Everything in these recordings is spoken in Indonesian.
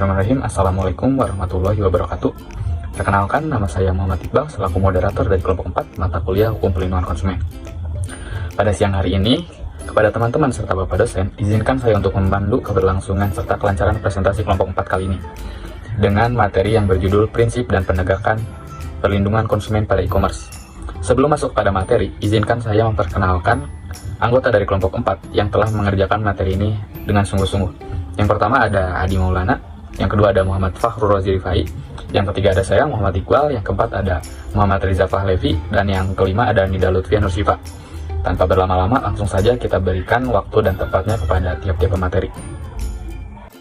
Bismillahirrahmanirrahim. Assalamualaikum warahmatullahi wabarakatuh. Perkenalkan, nama saya Muhammad Iqbal selaku moderator dari kelompok 4 mata kuliah Hukum Perlindungan Konsumen. Pada siang hari ini, kepada teman-teman serta Bapak dosen, izinkan saya untuk memandu keberlangsungan serta kelancaran presentasi kelompok 4 kali ini dengan materi yang berjudul Prinsip dan Penegakan Perlindungan Konsumen pada E-commerce. Sebelum masuk pada materi, izinkan saya memperkenalkan anggota dari kelompok 4 yang telah mengerjakan materi ini dengan sungguh-sungguh. Yang pertama ada Adi Maulana, yang kedua ada Muhammad Fakhrul Razi Rifai, yang ketiga ada saya Muhammad Iqbal, yang keempat ada Muhammad Riza Fahlevi, dan yang kelima ada Nida Lutfia Nursifa. Tanpa berlama-lama, langsung saja kita berikan waktu dan tempatnya kepada tiap-tiap pemateri.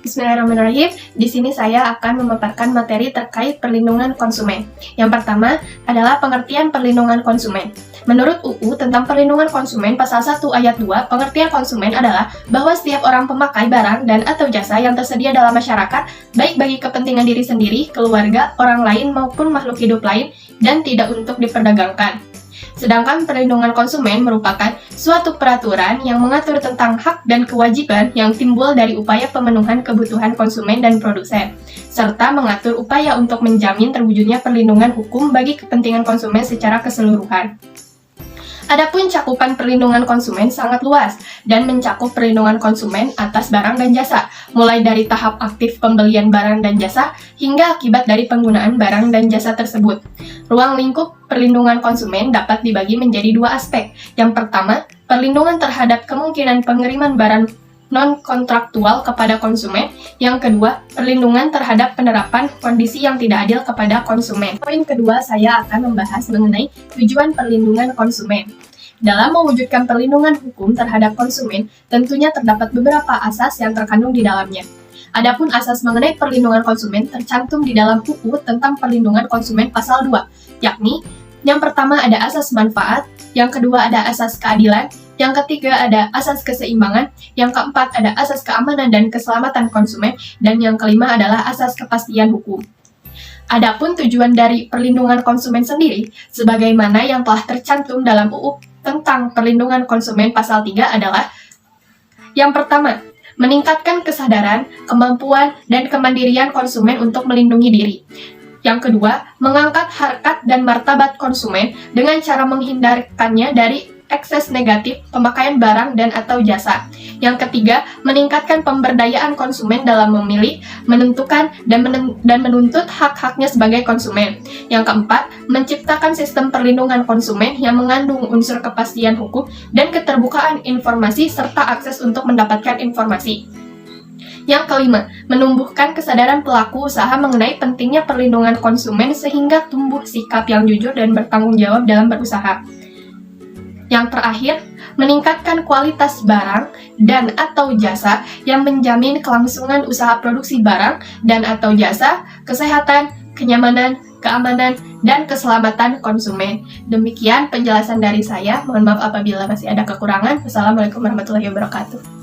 Bismillahirrahmanirrahim. Di sini saya akan memaparkan materi terkait perlindungan konsumen. Yang pertama adalah pengertian perlindungan konsumen. Menurut UU tentang perlindungan konsumen pasal 1 ayat 2, pengertian konsumen adalah bahwa setiap orang pemakai barang dan atau jasa yang tersedia dalam masyarakat, baik bagi kepentingan diri sendiri, keluarga, orang lain maupun makhluk hidup lain, dan tidak untuk diperdagangkan. Sedangkan perlindungan konsumen merupakan suatu peraturan yang mengatur tentang hak dan kewajiban yang timbul dari upaya pemenuhan kebutuhan konsumen dan produsen, serta mengatur upaya untuk menjamin terwujudnya perlindungan hukum bagi kepentingan konsumen secara keseluruhan. Adapun cakupan perlindungan konsumen sangat luas dan mencakup perlindungan konsumen atas barang dan jasa, mulai dari tahap aktif pembelian barang dan jasa hingga akibat dari penggunaan barang dan jasa tersebut. Ruang lingkup perlindungan konsumen dapat dibagi menjadi dua aspek. Yang pertama, perlindungan terhadap kemungkinan pengiriman barang non-kontraktual kepada konsumen. Yang kedua, perlindungan terhadap penerapan kondisi yang tidak adil kepada konsumen. Poin kedua, saya akan membahas mengenai tujuan perlindungan konsumen. Dalam mewujudkan perlindungan hukum terhadap konsumen, tentunya terdapat beberapa asas yang terkandung di dalamnya. Adapun asas mengenai perlindungan konsumen tercantum di dalam UU tentang perlindungan konsumen pasal 2, yakni yang pertama ada asas manfaat, yang kedua ada asas keadilan, yang ketiga ada asas keseimbangan, yang keempat ada asas keamanan dan keselamatan konsumen, dan yang kelima adalah asas kepastian hukum. Adapun tujuan dari perlindungan konsumen sendiri, sebagaimana yang telah tercantum dalam UU tentang perlindungan konsumen pasal 3 adalah yang pertama, meningkatkan kesadaran, kemampuan, dan kemandirian konsumen untuk melindungi diri. Yang kedua, mengangkat harkat dan martabat konsumen dengan cara menghindarkannya dari ekses negatif pemakaian barang dan atau jasa. Yang ketiga, meningkatkan pemberdayaan konsumen dalam memilih, menentukan, dan menuntut hak-haknya sebagai konsumen. Yang keempat, menciptakan sistem perlindungan konsumen yang mengandung unsur kepastian hukum dan keterbukaan informasi serta akses untuk mendapatkan informasi. Yang kelima, menumbuhkan kesadaran pelaku usaha mengenai pentingnya perlindungan konsumen sehingga tumbuh sikap yang jujur dan bertanggung jawab dalam berusaha. Yang terakhir, meningkatkan kualitas barang dan atau jasa yang menjamin kelangsungan usaha produksi barang dan atau jasa, kesehatan, kenyamanan, keamanan, dan keselamatan konsumen. Demikian penjelasan dari saya. Mohon maaf apabila masih ada kekurangan. Wassalamualaikum warahmatullahi wabarakatuh.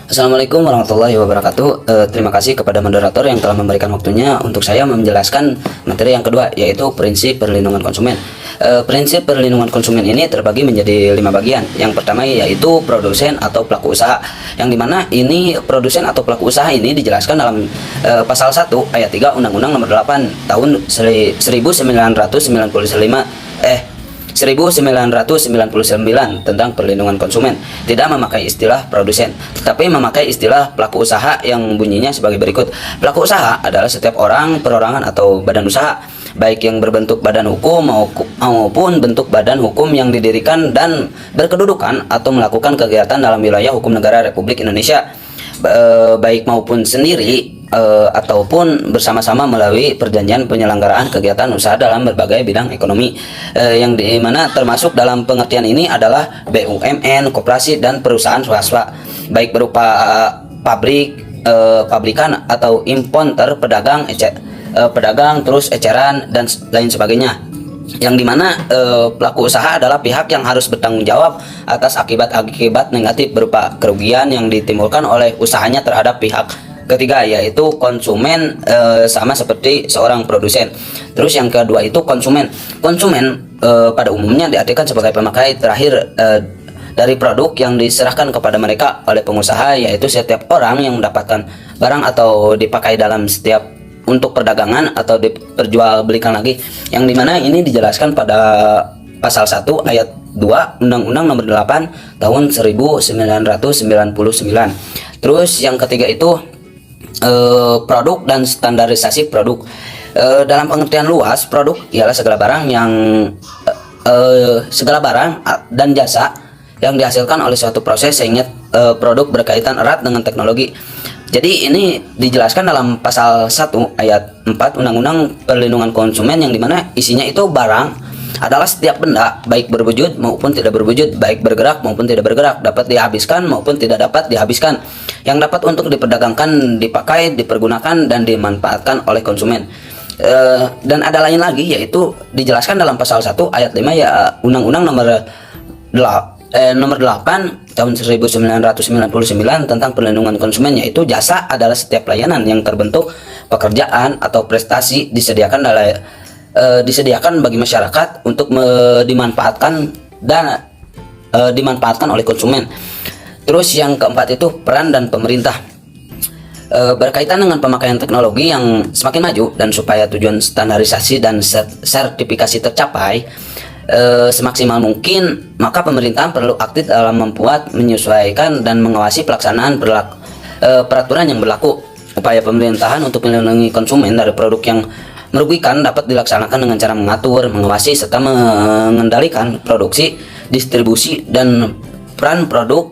Assalamualaikum warahmatullahi wabarakatuh. Terima kasih kepada moderator yang telah memberikan waktunya untuk saya menjelaskan materi yang kedua, yaitu prinsip perlindungan konsumen. Prinsip perlindungan konsumen ini terbagi menjadi 5 bagian. Yang pertama yaitu produsen atau pelaku usaha, yang dimana ini produsen atau pelaku usaha ini dijelaskan dalam pasal 1 ayat 3 Undang-Undang Nomor 8 tahun 1999 tentang perlindungan konsumen tidak memakai istilah produsen, tetapi memakai istilah pelaku usaha yang bunyinya sebagai berikut. Pelaku usaha adalah setiap orang, perorangan atau badan usaha, baik yang berbentuk badan hukum maupun bentuk badan hukum yang didirikan dan berkedudukan atau melakukan kegiatan dalam wilayah hukum negara Republik Indonesia, baik maupun sendiri ataupun bersama-sama melalui perjanjian penyelenggaraan kegiatan usaha dalam berbagai bidang ekonomi, yang dimana termasuk dalam pengertian ini adalah BUMN, koperasi, dan perusahaan swasta, baik berupa pabrikan atau importer, pedagang, terus eceran, dan lain sebagainya. Yang dimana pelaku usaha adalah pihak yang harus bertanggung jawab atas akibat-akibat negatif berupa kerugian yang ditimbulkan oleh usahanya terhadap pihak ketiga, yaitu konsumen, sama seperti seorang produsen. Terus yang kedua itu konsumen. Konsumen pada umumnya diartikan sebagai pemakai terakhir dari produk yang diserahkan kepada mereka oleh pengusaha, yaitu setiap orang yang mendapatkan barang atau dipakai dalam setiap untuk perdagangan atau diperjualbelikan lagi, yang dimana ini dijelaskan pada pasal 1 ayat 2 Undang-Undang Nomor 8 tahun 1999. Terus yang ketiga itu produk dan standarisasi produk. Dalam pengertian luas, produk ialah segala barang dan jasa yang dihasilkan oleh suatu proses sehingga produk berkaitan erat dengan teknologi. Jadi ini dijelaskan dalam pasal 1 ayat 4 Undang-Undang Perlindungan Konsumen, yang dimana isinya itu barang adalah setiap benda, baik berwujud maupun tidak berwujud, baik bergerak maupun tidak bergerak, dapat dihabiskan maupun tidak dapat dihabiskan, yang dapat untuk diperdagangkan, dipakai, dipergunakan, dan dimanfaatkan oleh konsumen. Dan ada lain lagi, yaitu dijelaskan dalam pasal 1 ayat 5 ya Undang-Undang nomor 8 tahun 1999 tentang perlindungan konsumen, yaitu jasa adalah setiap layanan yang terbentuk pekerjaan atau prestasi disediakan bagi masyarakat untuk dimanfaatkan oleh konsumen. Terus yang keempat itu peran dan pemerintah. Berkaitan dengan pemakaian teknologi yang semakin maju dan supaya tujuan standarisasi dan sertifikasi tercapai semaksimal mungkin, maka pemerintahan perlu aktif dalam membuat, menyesuaikan, dan mengawasi pelaksanaan peraturan yang berlaku. Upaya pemerintahan untuk melindungi konsumen dari produk yang merugikan dapat dilaksanakan dengan cara mengatur, mengawasi, serta mengendalikan produksi, distribusi, dan peran produk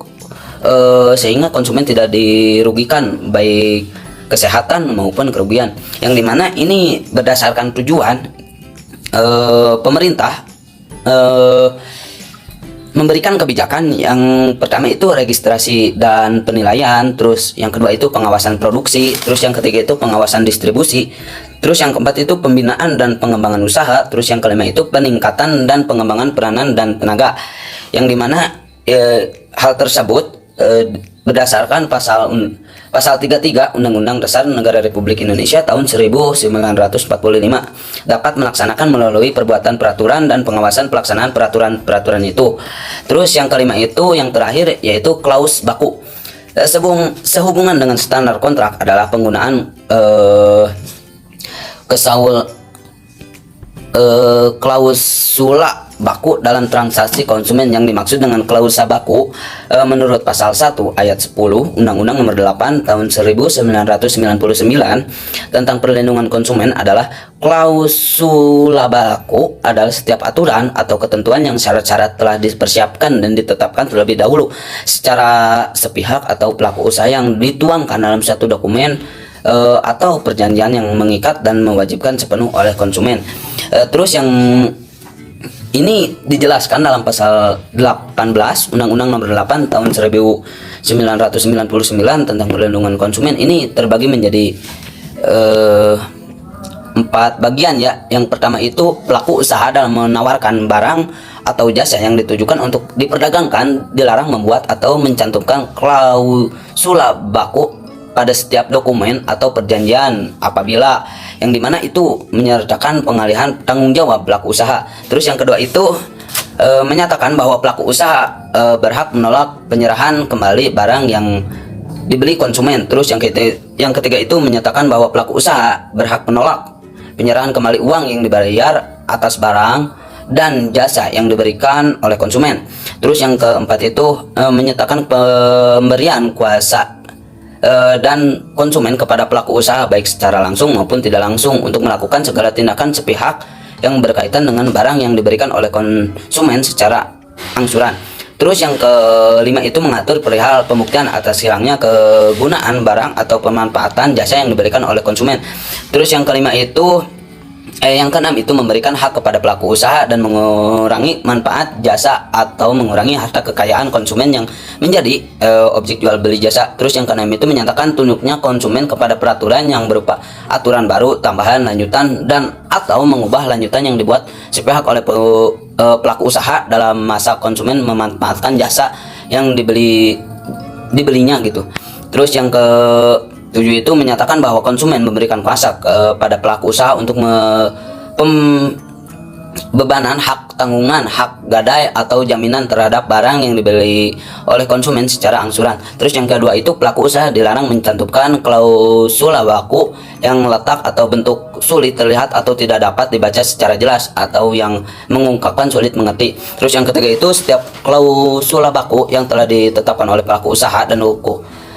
sehingga konsumen tidak dirugikan baik kesehatan maupun kerugian. Yang dimana ini berdasarkan tujuan pemerintah memberikan kebijakan. Yang pertama itu registrasi dan penilaian, terus yang kedua itu pengawasan produksi, terus yang ketiga itu pengawasan distribusi, terus yang keempat itu pembinaan dan pengembangan usaha, terus yang kelima itu peningkatan dan pengembangan peranan dan tenaga. Yang dimana hal tersebut berdasarkan pasal 33 Undang-Undang Dasar Negara Republik Indonesia tahun 1945 dapat melaksanakan melalui perbuatan peraturan dan pengawasan pelaksanaan peraturan itu. Terus yang kelima itu yang terakhir yaitu klaus baku. Sehubungan dengan standar kontrak adalah penggunaan klausula baku dalam transaksi konsumen. Yang dimaksud dengan klausa baku menurut pasal 1 ayat 10 Undang-Undang Nomor 8 tahun 1999 tentang perlindungan konsumen adalah klausula baku adalah setiap aturan atau ketentuan yang syarat-syarat telah dipersiapkan dan ditetapkan terlebih dahulu secara sepihak atau pelaku usaha yang dituangkan dalam satu dokumen atau perjanjian yang mengikat dan mewajibkan sepenuh oleh konsumen. Terus yang ini dijelaskan dalam pasal 18 Undang-Undang Nomor 8 tahun 1999 tentang perlindungan konsumen. Ini terbagi menjadi 4 bagian ya. Yang pertama itu pelaku usaha dalam menawarkan barang atau jasa yang ditujukan untuk diperdagangkan dilarang membuat atau mencantumkan klausula baku pada setiap dokumen atau perjanjian apabila yang dimana itu menyertakan pengalihan tanggung jawab pelaku usaha. Terus yang kedua itu menyatakan bahwa pelaku usaha berhak menolak penyerahan kembali barang yang dibeli konsumen. Terus yang ketiga itu menyatakan bahwa pelaku usaha berhak menolak penyerahan kembali uang yang dibayar atas barang dan jasa yang diberikan oleh konsumen. Terus yang keempat itu menyatakan pemberian kuasa dan konsumen kepada pelaku usaha baik secara langsung maupun tidak langsung untuk melakukan segala tindakan sepihak yang berkaitan dengan barang yang diberikan oleh konsumen secara angsuran. Terus yang kelima itu mengatur perihal pembuktian atas hilangnya kegunaan barang atau pemanfaatan jasa yang diberikan oleh konsumen. Terus yang kelima itu yang keenam itu memberikan hak kepada pelaku usaha dan mengurangi manfaat jasa atau mengurangi harta kekayaan konsumen yang menjadi objek jual beli jasa. Terus yang keenam itu menyatakan tunduknya konsumen kepada peraturan yang berupa aturan baru, tambahan, lanjutan, dan atau mengubah lanjutan yang dibuat sepihak oleh pelaku usaha dalam masa konsumen memanfaatkan jasa yang dibelinya gitu. Terus yang ke-7 itu menyatakan bahwa konsumen memberikan kuasa kepada pelaku usaha untuk bebanan hak tanggungan, hak gadai atau jaminan terhadap barang yang dibeli oleh konsumen secara angsuran. Terus yang kedua itu pelaku usaha dilarang mencantumkan klausul baku yang letak atau bentuk sulit terlihat atau tidak dapat dibaca secara jelas atau yang mengungkapkan sulit mengerti. Terus yang ketiga itu setiap klausul baku yang telah ditetapkan oleh pelaku usaha dan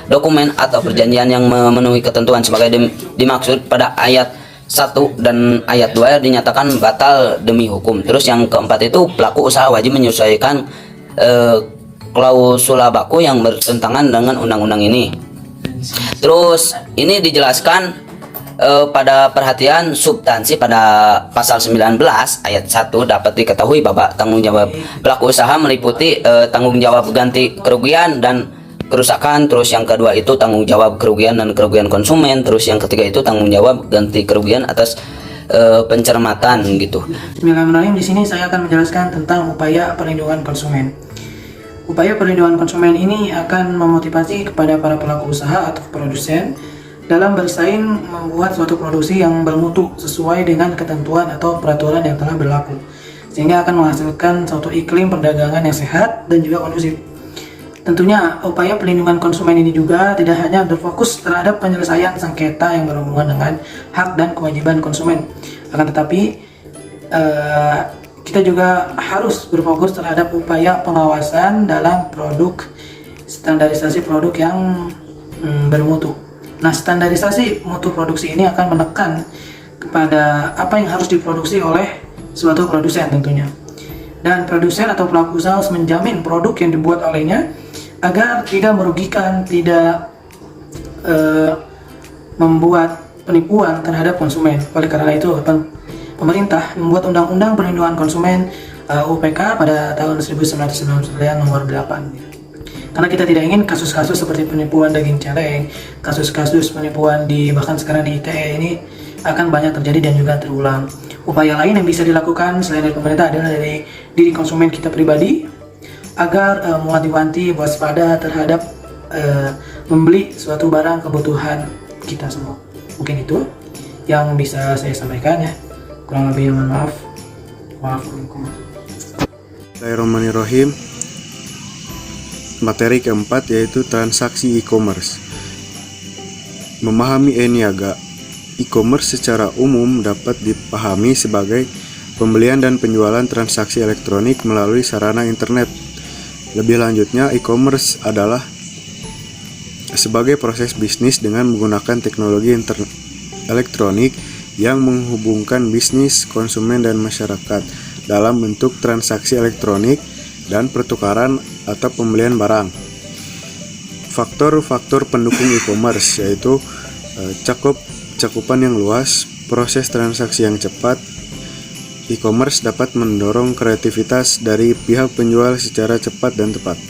dokumen atau perjanjian yang memenuhi ketentuan sebagai dimaksud pada ayat 1 dan ayat 2 dinyatakan batal demi hukum. Terus yang keempat itu pelaku usaha wajib menyesuaikan klausul baku yang bertentangan dengan undang-undang ini. Terus ini dijelaskan pada perhatian substansi pada pasal 19 ayat 1 dapat diketahui bahwa tanggung jawab pelaku usaha meliputi tanggung jawab ganti kerugian dan kerusakan. Terus yang kedua itu tanggung jawab kerugian dan kerugian konsumen. Terus yang ketiga itu tanggung jawab ganti kerugian atas pencermatan gitu. Bismillahirrahmanirrahim. Di sini saya akan menjelaskan tentang upaya perlindungan konsumen. Upaya perlindungan konsumen ini akan memotivasi kepada para pelaku usaha atau produsen dalam bersaing membuat suatu produksi yang bermutu sesuai dengan ketentuan atau peraturan yang telah berlaku, sehingga akan menghasilkan suatu iklim perdagangan yang sehat dan juga kondusif. Tentunya upaya pelindungan konsumen ini juga tidak hanya berfokus terhadap penyelesaian sengketa yang berhubungan dengan hak dan kewajiban konsumen, akan tetapi kita juga harus berfokus terhadap upaya pengawasan dalam standarisasi produk yang bermutu. Nah, standarisasi mutu produksi ini akan menekan kepada apa yang harus diproduksi oleh suatu produsen tentunya. Dan produsen atau pelaku usaha harus menjamin produk yang dibuat olehnya agar tidak merugikan, tidak membuat penipuan terhadap konsumen. Oleh karena itu, pemerintah membuat Undang-Undang Perlindungan Konsumen UPK pada tahun 1999 nomor 8. Karena kita tidak ingin kasus-kasus seperti penipuan daging celeng, kasus-kasus penipuan bahkan sekarang di ITE ini akan banyak terjadi dan juga terulang. Upaya lain yang bisa dilakukan selain dari pemerintah adalah dari diri konsumen kita pribadi, agar mewanti-wanti waspada terhadap membeli suatu barang kebutuhan kita semua. Mungkin itu yang bisa saya sampaikan ya. Kurang lebih mohon maaf. Bismillahirrahmanirrahim. Materi keempat yaitu transaksi e-commerce. Memahami e-niaga. E-commerce secara umum dapat dipahami sebagai pembelian dan penjualan transaksi elektronik melalui sarana internet. Lebih lanjutnya, e-commerce adalah sebagai proses bisnis dengan menggunakan teknologi elektronik yang menghubungkan bisnis, konsumen, dan masyarakat dalam bentuk transaksi elektronik dan pertukaran atau pembelian barang. Faktor-faktor pendukung e-commerce yaitu cakupan yang luas, proses transaksi yang cepat. E-commerce dapat mendorong kreativitas dari pihak penjual secara cepat dan tepat,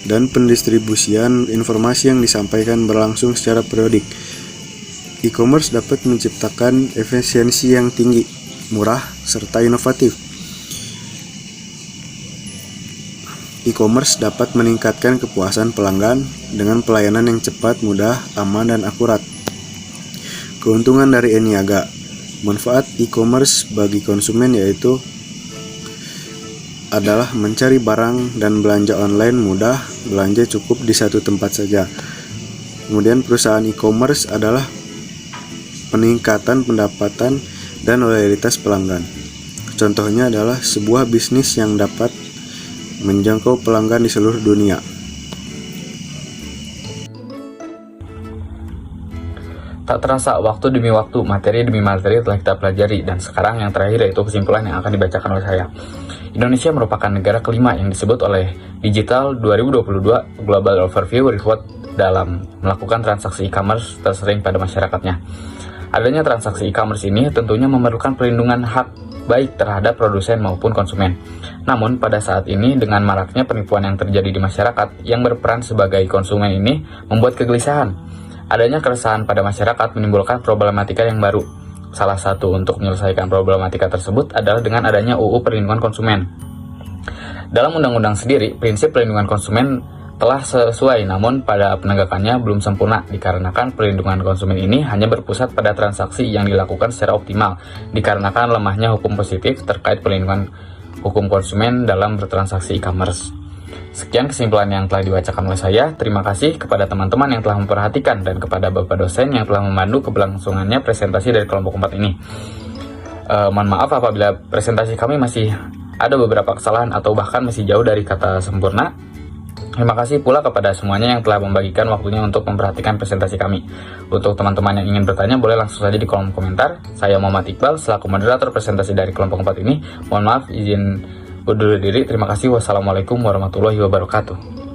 dan pendistribusian informasi yang disampaikan berlangsung secara periodik. E-commerce dapat menciptakan efisiensi yang tinggi, murah, serta inovatif. E-commerce dapat meningkatkan kepuasan pelanggan dengan pelayanan yang cepat, mudah, aman, dan akurat. Keuntungan dari e-niaga. Manfaat e-commerce bagi konsumen yaitu adalah mencari barang dan belanja online mudah, belanja cukup di satu tempat saja. Kemudian perusahaan e-commerce adalah peningkatan pendapatan dan loyalitas pelanggan. Contohnya adalah sebuah bisnis yang dapat menjangkau pelanggan di seluruh dunia. Tak terasa waktu demi waktu, materi demi materi telah kita pelajari, dan sekarang yang terakhir yaitu kesimpulan yang akan dibacakan oleh saya. Indonesia merupakan negara kelima yang disebut oleh Digital 2022 Global Overview Report dalam melakukan transaksi e-commerce tersering pada masyarakatnya. Adanya transaksi e-commerce ini tentunya memerlukan perlindungan hak baik terhadap produsen maupun konsumen. Namun pada saat ini dengan maraknya penipuan yang terjadi di masyarakat, yang berperan sebagai konsumen ini membuat kegelisahan. Adanya keresahan pada masyarakat menimbulkan problematika yang baru. Salah satu untuk menyelesaikan problematika tersebut adalah dengan adanya UU Perlindungan Konsumen. Dalam undang-undang sendiri, prinsip perlindungan konsumen telah sesuai, namun pada penegakannya belum sempurna dikarenakan perlindungan konsumen ini hanya berpusat pada transaksi yang dilakukan secara optimal dikarenakan lemahnya hukum positif terkait perlindungan hukum konsumen dalam bertransaksi e-commerce. Sekian kesimpulan yang telah dibacakan oleh saya. Terima kasih kepada teman-teman yang telah memperhatikan dan kepada Bapak dosen yang telah memandu keberlangsungannya presentasi dari kelompok 4 ini. Mohon maaf apabila presentasi kami masih ada beberapa kesalahan atau bahkan masih jauh dari kata sempurna. Terima kasih pula kepada semuanya yang telah membagikan waktunya untuk memperhatikan presentasi kami. Untuk teman-teman yang ingin bertanya, boleh langsung saja di kolom komentar. Saya Muhammad Iqbal, selaku moderator presentasi dari kelompok 4 ini. Mohon maaf, izin undur diri. Terima kasih. Wassalamualaikum warahmatullahi wabarakatuh.